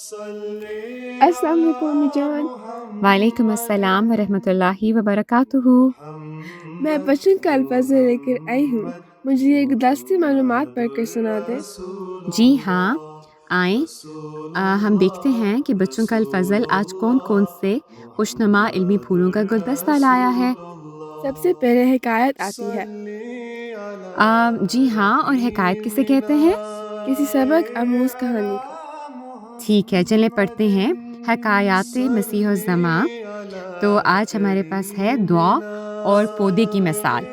السلام علیکم امی جان۔ وعلیکم السلام ورحمۃ اللہ وبرکاتہ۔ میں بچپن کا الفاظ لے کر آئی ہوں، مجھے یہ گلدستی معلومات پڑھ کر سنا دیں۔ جی ہاں، آئیں ہم دیکھتے ہیں کہ بچوں کا الفضل آج کون کون سے خوشنما علمی پھولوں کا گلدستہ لایا ہے۔ سب سے پہلے حکایت آتی ہے۔ جی ہاں، اور حکایت کسے کہتے ہیں؟ کسی سبق آموز کہانی کو۔ ٹھیک ہے، چلیں پڑھتے ہیں حکایات مسیح الزماں۔ تو آج ہمارے پاس ہے دعا اور پودے کی مثال۔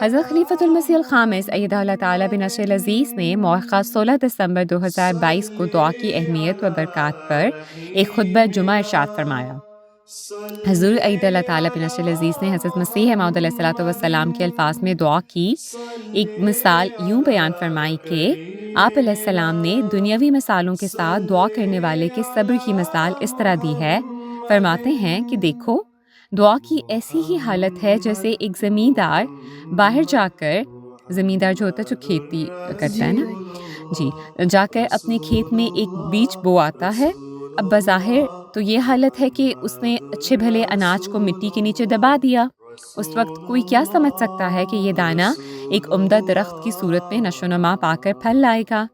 حضرت خلیفۃ المسیح الخامس ایدہ اللہ تعالیٰ بنصر العزیز نے موافقہ 16 دسمبر 2022 کو دعا کی اہمیت و برکات پر ایک خطبہ جمعہ ارشاد فرمایا۔ حضور ایدہ اللہ تعالیٰ بنصر العزیز نے حضرت مسیح موعود علیہ الصلوۃ والسلام کے الفاظ میں دعا کی ایک مثال یوں بیان فرمائی کہ آپ علیہ السلام نے دنیاوی مثالوں کے ساتھ دعا کرنے والے کے صبر کی مثال اس طرح دی ہے۔ فرماتے ہیں کہ دیکھو، دعا کی ایسی ہی حالت ہے جیسے ایک زمیندار باہر جا کر، زمیندار جو ہوتا ہے جو کھیتی کرتا ہے نا، جی، جا کر اپنے کھیت میں ایک بیج بو آتا ہے۔ اب بظاہر تو یہ حالت ہے کہ اس نے اچھے بھلے اناج کو مٹی کے نیچے دبا دیا۔ اس وقت کوئی کیا سمجھ سکتا ہے کہ یہ دانہ ایک عمدہ درخت کی صورت میں نشو و نما پا کر پھل لائے گا؟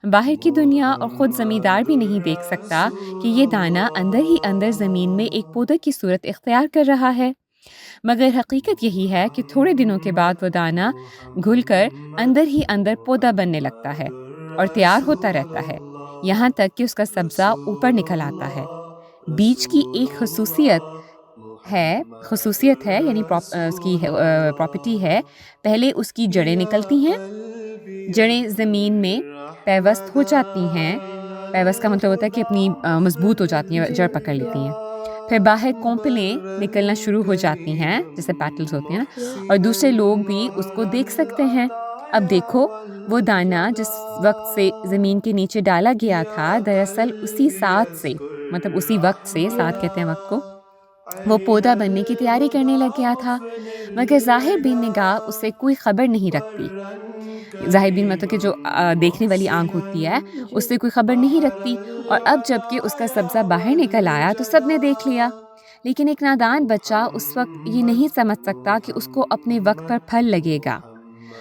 باہر کی دنیا اور خود زمیندار بھی نہیں دیکھ سکتا کہ یہ دانہ اندر ہی اندر زمین میں ایک پودے کی صورت اختیار کر رہا ہے۔ مگر حقیقت یہی ہے کہ تھوڑے دنوں کے بعد وہ دانہ گھل کر اندر ہی اندر پودا بننے لگتا ہے اور تیار ہوتا رہتا ہے، یہاں تک کہ اس کا سبزہ اوپر نکل آتا ہے۔ بیج کی ایک خصوصیت ہے یعنی اس کی پراپرٹی ہے، پہلے اس کی جڑیں نکلتی ہیں، جڑیں زمین میں پیوست ہو جاتی ہیں۔ پیوست کا مطلب ہوتا ہے کہ اپنی مضبوط ہو جاتی ہیں، جڑ پکڑ لیتی ہیں۔ پھر باہر کونپلیں نکلنا شروع ہو جاتی ہیں، جیسے پیٹلز ہوتی ہیں نا، اور دوسرے لوگ بھی اس کو دیکھ سکتے ہیں۔ اب دیکھو، وہ دانہ جس وقت سے زمین کے نیچے ڈالا گیا تھا، دراصل اسی ساتھ سے، مطلب اسی وقت سے، ساتھ کہتے ہیں وقت کو، وہ پودا بننے کی تیاری کرنے لگ گیا تھا، مگر ظاہر بین نگاہ اس سے کوئی خبر نہیں رکھتی۔ ظاہر بین مطلب کہ جو دیکھنے والی آنکھ ہوتی ہے، اس سے کوئی خبر نہیں رکھتی، اور اب جب کہ اس کا سبزہ باہر نکل آیا تو سب نے دیکھ لیا۔ لیکن ایک نادان بچہ اس وقت یہ نہیں سمجھ سکتا کہ اس کو اپنے وقت پر پھل لگے گا۔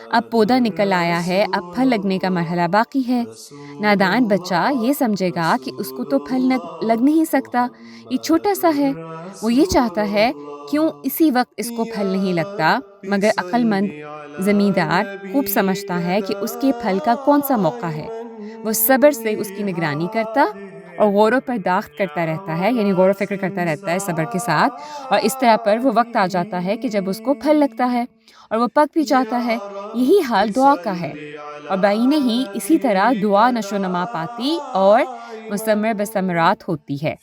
اب پودا نکل آیا ہے، اب پھل لگنے کا مرحلہ باقی ہے۔ نادان بچہ یہ سمجھے گا کہ اس کو تو پھل لگ نہیں سکتا، یہ چھوٹا سا ہے۔ وہ یہ چاہتا ہے کیوں اسی وقت اس کو پھل نہیں لگتا، مگر عقل مند زمیندار خوب سمجھتا ہے کہ اس کے پھل کا کون سا موقع ہے۔ وہ صبر سے اس کی نگرانی کرتا اور غور و پرداخت کرتا رہتا ہے، یعنی غور و فکر کرتا رہتا ہے صبر کے ساتھ، اور اس طرح پر وہ وقت آ جاتا ہے کہ جب اس کو پھل لگتا ہے اور وہ پک بھی جاتا ہے۔ یہی حال دعا کا ہے، اور بعینہ ہی اسی طرح دعا نشو و نما پاتی اور مثمر بثمرات ہوتی ہے۔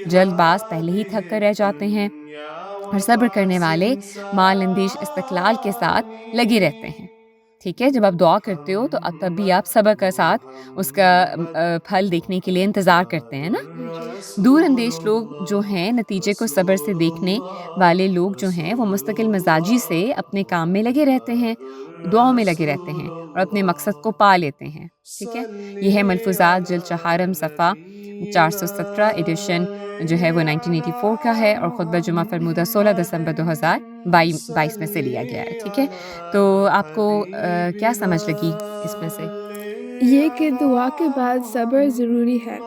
جلد باز پہلے ہی تھک کر رہ جاتے ہیں، اور صبر کرنے والے مال اندیش استقلال کے ساتھ لگے رہتے ہیں۔ ٹھیک ہے، جب آپ دعا کرتے ہو تو تب بھی آپ صبر کے ساتھ اس کا پھل دیکھنے کے لیے انتظار کرتے ہیں نا۔ دور اندیش لوگ جو ہیں، نتیجے کو صبر سے دیکھنے والے لوگ جو ہیں، وہ مستقل مزاجی سے اپنے کام میں لگے رہتے ہیں، دعاؤں میں لگے رہتے ہیں اور اپنے مقصد کو پا لیتے ہیں۔ ٹھیک ہے، یہ ہے ملفوظات جلد چہارم صفحہ 417 ایڈیشن جو ہے وہ 1984 کا ہے، اور خطبہ جمعہ فرمودہ 16 دسمبر 2022 میں سے لیا گیا ہے۔ ٹھیک ہے، تو آپ کو کیا سمجھ لگی اس میں سے؟ یہ کہ دعا کے بعد صبر ضروری ہے،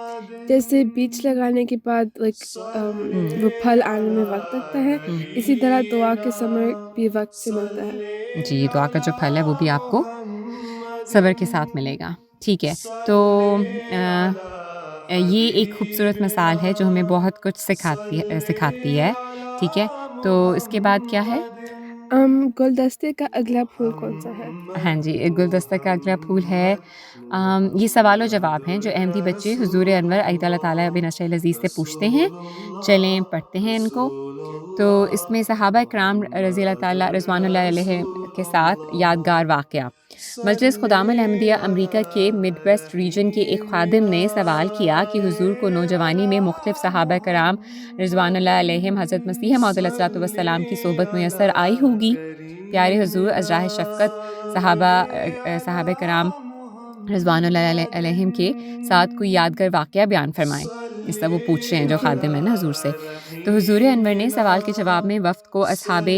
جیسے بیج لگانے کے بعد وہ پھل آنے میں وقت لگتا ہے، اسی طرح دعا کے ثمر بھی وقت سے ملتا ہے۔ جی، دعا کا جو پھل ہے وہ بھی آپ کو صبر کے ساتھ ملے گا۔ ٹھیک ہے، تو یہ ایک خوبصورت مثال ہے جو ہمیں بہت کچھ سکھاتی ہے۔ ٹھیک ہے، تو اس کے بعد کیا ہے؟ گلدستے کا اگلا پھول کون سا ہے؟ ہاں جی، گلدستہ کا اگلا پھول ہے، یہ سوال و جواب ہیں جو احمدی بچے حضور انور ایدہ اللہ تعالیٰ بنصر العزیز سے پوچھتے ہیں۔ چلیں پڑھتے ہیں ان کو۔ تو اس میں صحابہ کرام رضی اللہ تعالیٰ رضوان اللہ علیہ کے ساتھ یادگار واقعہ۔ مجلس خدام الحمدیہ امریکہ کے مڈ ویسٹ ریجن کے ایک خادم نے سوال کیا کہ حضور کو نوجوانی میں مختلف صحابہ کرام رضوان اللہ علیہم حضرت مسیح موعود علیہ الصلوۃ والسلام کی صحبت میسر آئی ہوگی۔ پیارے حضور از راہ شفقت صحابہ کرام رضوان اللہ علیہم کے ساتھ کوئی یادگار واقعہ بیان فرمائیں۔ اس طرح وہ پوچھ رہے ہیں جو خادم ہے نا حضور سے. تو حضور انور نے سوال کے جواب میں وفد کو اصحاب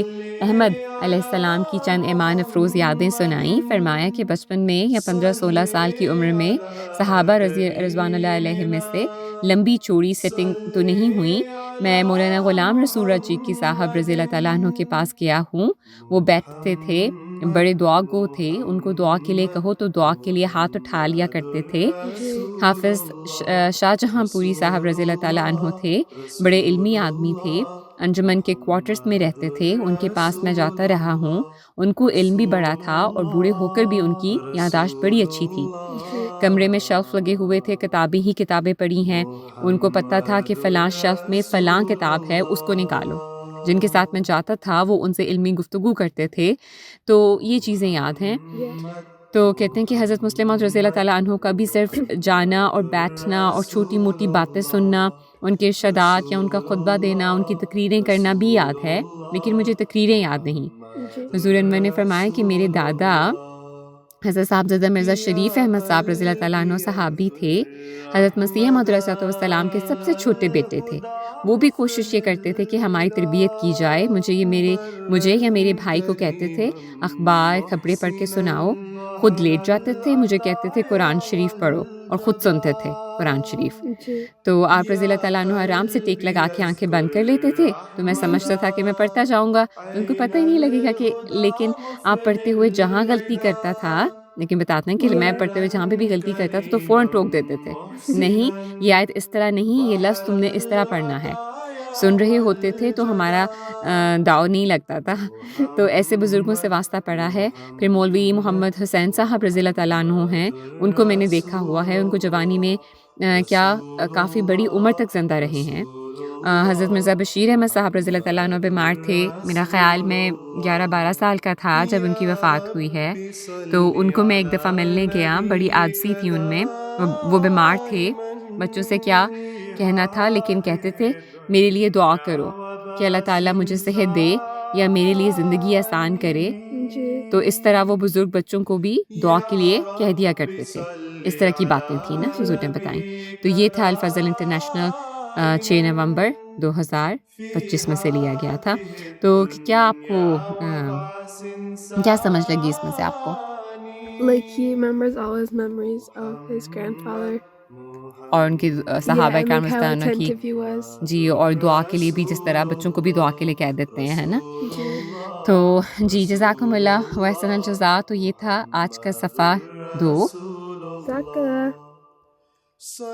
احمد علیہ السلام کی چند ایمان افروز یادیں سنائیں. فرمایا کہ بچپن میں یا 15-16 سال کی عمر میں صحابہ رضوان اللہ علیہ میں سے لمبی چوڑی سیٹنگ تو نہیں ہوئی. میں مولانا غلام رسول رجی کی صاحب رضی اللہ تعالیٰ عنہ کے پاس گیا ہوں. وہ بیٹھتے تھے، بڑے دعا گو تھے. ان کو دعا کے لیے کہو تو دعا کے لیے ہاتھ اٹھا لیا کرتے تھے. جی حافظ شاہ جہاں پوری صاحب رضی اللہ تعالیٰ عنہ تھے، بڑے علمی آدمی تھے. انجمن کے کوارٹرز میں رہتے تھے. ان کے پاس میں جاتا رہا ہوں. ان کو علم بھی بڑا تھا اور بوڑھے ہو کر بھی ان کی یادداشت بڑی اچھی تھی. جی کمرے میں شیلف لگے ہوئے تھے، کتابیں ہی کتابیں پڑھی ہیں. ان کو پتہ تھا کہ فلاں شیلف میں فلاں کتاب ہے، اس کو نکالو. جن کے ساتھ میں جاتا تھا وہ ان سے علمی گفتگو کرتے تھے. تو یہ چیزیں یاد ہیں. تو کہتے ہیں کہ حضرت مسلمہ رضی اللہ تعالیٰ عنہ کا بھی صرف جانا اور بیٹھنا اور چھوٹی موٹی باتیں سننا، ان کے ارشادات یا ان کا خطبہ دینا، ان کی تقریریں کرنا بھی یاد ہے، لیکن مجھے تقریریں یاد نہیں. جی حضور انور نے فرمایا کہ میرے دادا حضرت صاحبزادہ مرزا شریف احمد صاحب رضی اللہ تعالیٰ عنہ صحابی تھے. حضرت مسیح موعود علیہ السلام کے سب سے چھوٹے بیٹے تھے. وہ بھی کوشش یہ کرتے تھے کہ ہماری تربیت کی جائے. مجھے یا میرے بھائی کو کہتے تھے اخبار خبریں پڑھ کے سناؤ. خود لیٹ جاتے تھے، مجھے کہتے تھے قرآن شریف پڑھو، اور خود سنتے تھے قرآن شریف. جی تو آپ رضی اللہ تعالیٰ عنہ آرام سے ٹیک لگا کے آنکھیں بند کر لیتے تھے. تو میں سمجھتا تھا کہ میں پڑھتا جاؤں گا، ان کو پتہ ہی نہیں لگے گا کہ. لیکن آپ پڑھتے ہوئے جہاں غلطی کرتا تھا، لیکن بتاتے ہیں کہ میں پڑھتے ہوئے جہاں پہ بھی غلطی کرتا تھا تو فوراً ٹوک دیتے تھے. نہیں، یہ آیت اس طرح نہیں، یہ لفظ تم نے اس طرح پڑھنا ہے. سن رہے ہوتے تھے تو ہمارا داؤ نہیں لگتا تھا. تو ایسے بزرگوں سے واسطہ پڑا ہے. پھر مولوی محمد حسین صاحب رضی اللہ تعالیٰ عنہ ہیں، ان کو میں نے دیکھا ہوا ہے. ان کو جوانی میں کافی بڑی عمر تک زندہ رہے ہیں. حضرت مرزا بشیر احمد صاحب رضی اللہ تعالیٰ عنہ بیمار تھے. میرا خیال میں 11-12 سال کا تھا جب ان کی وفات ہوئی ہے. تو ان کو میں ایک دفعہ ملنے گیا. بڑی عاجزی تھی ان میں. وہ بیمار تھے. بچوں سے کیا کہنا تھا، لیکن کہتے تھے میرے لیے دعا کرو کہ اللہ تعالیٰ مجھے صحت دے یا میرے لیے زندگی آسان کرے. جی تو اس طرح وہ بزرگ بچوں کو بھی دعا کے لیے کہہ دیا کرتے تھے. اس طرح کی باتیں تھیں نا حضور نے بتائیں. تو یہ تھا الفضل انٹرنیشنل 6 نومبر 2025 میں سے لیا گیا تھا. تو کیا آپ کو کیا سمجھ لگی اس میں سے آپ کو؟ like he remembers all his memories of his grandfather. اور ان کی صحابہ and کرام like how رضوان اللہ کی attentive he was. جی، اور دعا کے لیے بھی جس طرح بچوں کو بھی دعا کے لیے کہہ دیتے ہیں، ہے نا. جی تو جی، جزاکم اللہ وحسن الجزا. تو یہ تھا آج کا صفحہ 2. Zaka.